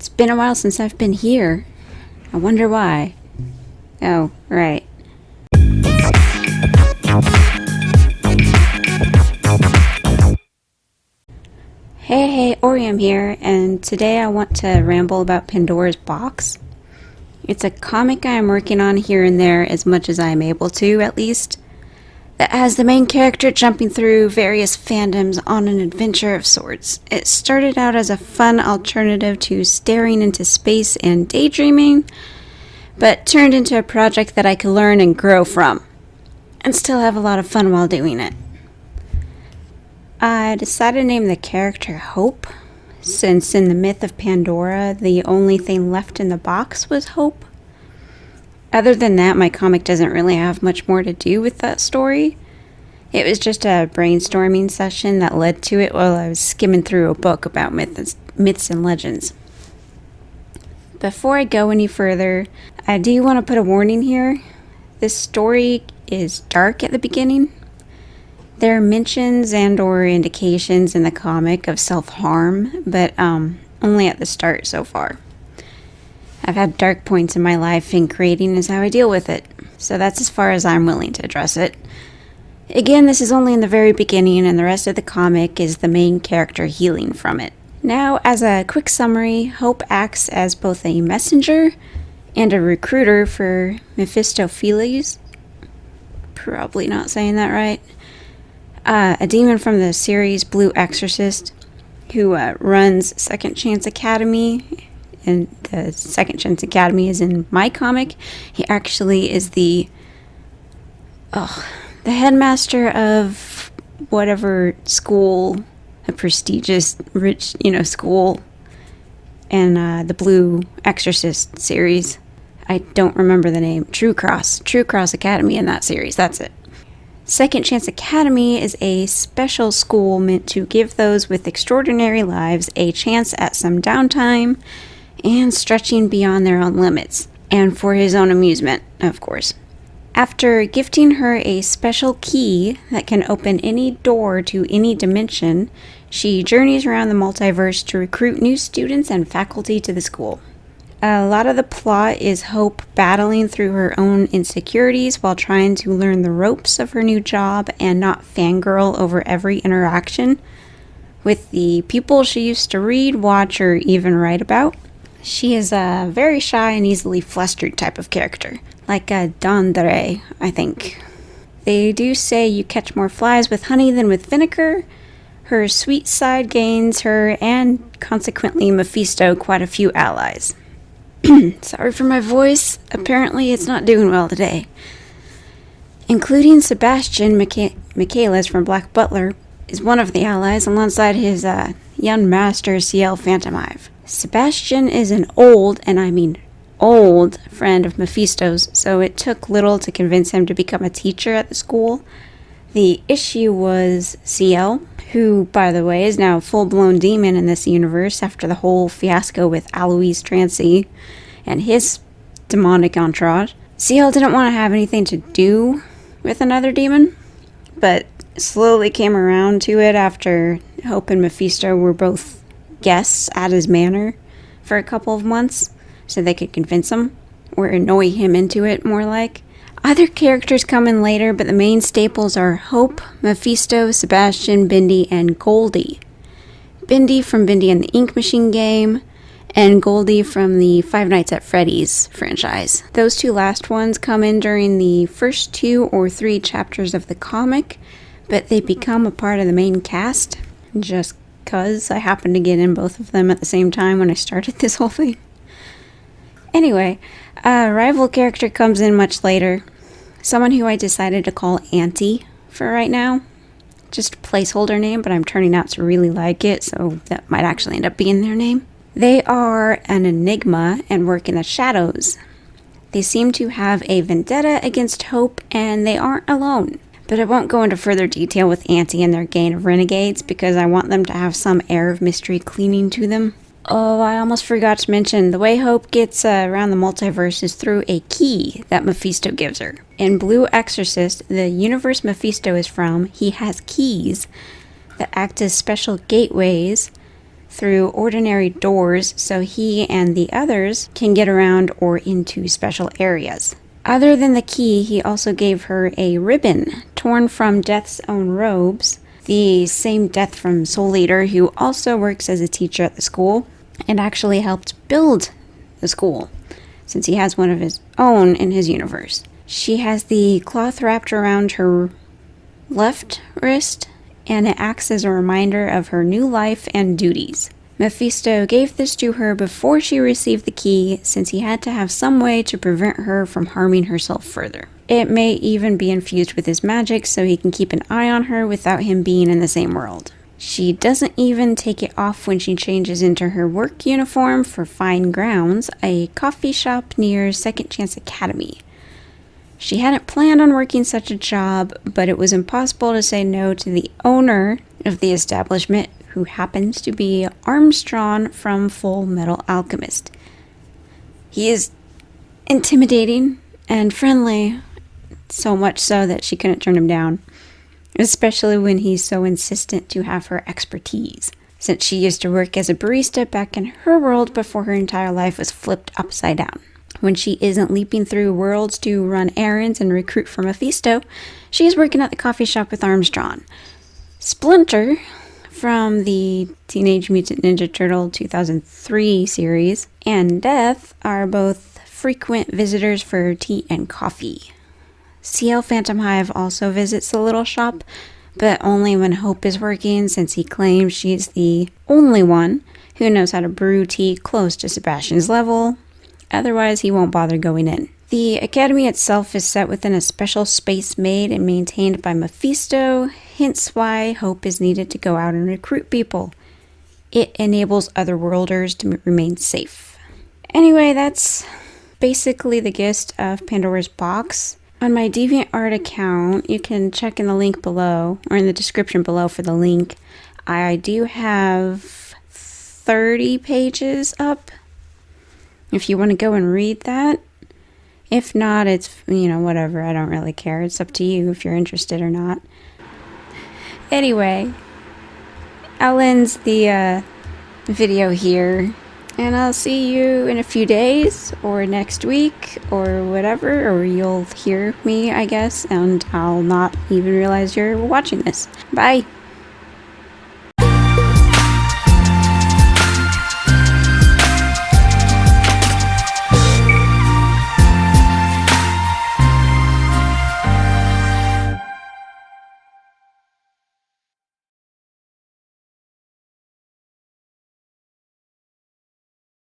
It's been a while since I've been here. I wonder why. Oh, right. Hey, Orium here, and today I want to ramble about Pandora's Box. It's a comic I am working on here and there as much as I am able to, at least, that has the main character jumping through various fandoms on an adventure of sorts. It started out as a fun alternative to staring into space and daydreaming, but turned into a project that I could learn and grow from, and still have a lot of fun while doing it. I decided to name the character Hope, since in the myth of Pandora, the only thing left in the box was hope. Other than that, my comic doesn't really have much more to do with that story. It was just a brainstorming session that led to it while I was skimming through a book about myths and legends. Before I go any further, I do want to put a warning here. This story is dark at the beginning. There are mentions and or indications in the comic of self-harm, but only at the start so far. I've had dark points in my life, and creating is how I deal with it, so that's as far as I'm willing to address it. Again, this is only in the very beginning, and the rest of the comic is the main character healing from it. Now, as a quick summary, Hope acts as both a messenger and a recruiter for Mephistopheles. Probably not saying that right. A demon from the series Blue Exorcist, who runs Second Chance Academy, and the Second Chance Academy is in my comic. He actually is the headmaster of whatever school, a prestigious, rich, school, and the Blue Exorcist series. I don't remember the name. True Cross Academy in that series. That's it. Second Chance Academy is a special school meant to give those with extraordinary lives a chance at some downtime and stretching beyond their own limits, and for his own amusement, of course. After gifting her a special key that can open any door to any dimension, she journeys around the multiverse to recruit new students and faculty to the school. A lot of the plot is Hope battling through her own insecurities while trying to learn the ropes of her new job and not fangirl over every interaction with the people she used to read, watch, or even write about. She is a very shy and easily flustered type of character, like a Dondre, I think. They do say you catch more flies with honey than with vinegar. Her sweet side gains her, and consequently Mephisto, quite a few allies. Sorry for my voice. Apparently it's not doing well today. Including Sebastian Michaelis from Black Butler is one of the allies alongside his young master CL Phantom Hive. Sebastian is an old, and I mean old, friend of Mephisto's, so it took little to convince him to become a teacher at the school. The issue was CL, who, by the way, is now a full-blown demon in this universe after the whole fiasco with Alois Trancy and his demonic entourage. CL didn't want to have anything to do with another demon, but slowly came around to it after Hope and Mephisto were both guests at his manor for a couple of months, so they could convince him, or annoy him into it, more like. Other characters come in later, but the main staples are Hope, Mephisto, Sebastian, Bindi, and Goldie. Bindi from Bindi and the Ink Machine game, and Goldie from the Five Nights at Freddy's franchise. Those two last ones come in during the first 2 or 3 chapters of the comic, but they become a part of the main cast, just cause I happened to get in both of them at the same time when I started this whole thing. Anyway, a rival character comes in much later. Someone who I decided to call Auntie for right now. Just a placeholder name, but I'm turning out to really like it, so that might actually end up being their name. They are an enigma and work in the shadows. They seem to have a vendetta against Hope, and they aren't alone. But I won't go into further detail with Auntie and their gang of renegades, because I want them to have some air of mystery clinging to them. Oh, I almost forgot to mention, the way Hope gets around the multiverse is through a key that Mephisto gives her. In Blue Exorcist, the universe Mephisto is from, he has keys that act as special gateways through ordinary doors so he and the others can get around or into special areas. Other than the key, he also gave her a ribbon torn from Death's own robes, the same Death from Soul Eater, who also works as a teacher at the school and actually helped build the school, since he has one of his own in his universe. She has the cloth wrapped around her left wrist, and it acts as a reminder of her new life and duties. Mephisto gave this to her before she received the key, since he had to have some way to prevent her from harming herself further. It may even be infused with his magic so he can keep an eye on her without him being in the same world. She doesn't even take it off when she changes into her work uniform for Fine Grounds, a coffee shop near Second Chance Academy. She hadn't planned on working such a job, but it was impossible to say no to the owner of the establishment, who happens to be Armstrong from Full Metal Alchemist. He is intimidating and friendly, so much so that she couldn't turn him down, especially when he's so insistent to have her expertise, since she used to work as a barista back in her world before her entire life was flipped upside down. When she isn't leaping through worlds to run errands and recruit for Mephisto, she is working at the coffee shop with Armstrong. Splinter, from the Teenage Mutant Ninja Turtle 2003 series, and Death are both frequent visitors for tea and coffee. CL Phantom Hive also visits the little shop, but only when Hope is working, since he claims she's the only one who knows how to brew tea close to Sebastian's level. Otherwise, he won't bother going in. The academy itself is set within a special space made and maintained by Mephisto, hence why Hope is needed to go out and recruit people. It enables otherworlders to remain safe. Anyway, that's basically the gist of Pandora's Box. On my DeviantArt account, you can check in the link below, or in the description below for the link. I do have 30 pages up, if you want to go and read that. If not, it's, whatever. I don't really care. It's up to you if you're interested or not. Anyway, I'll end the video here, and I'll see you in a few days, or next week, or whatever, or you'll hear me, I guess, and I'll not even realize you're watching this. Bye!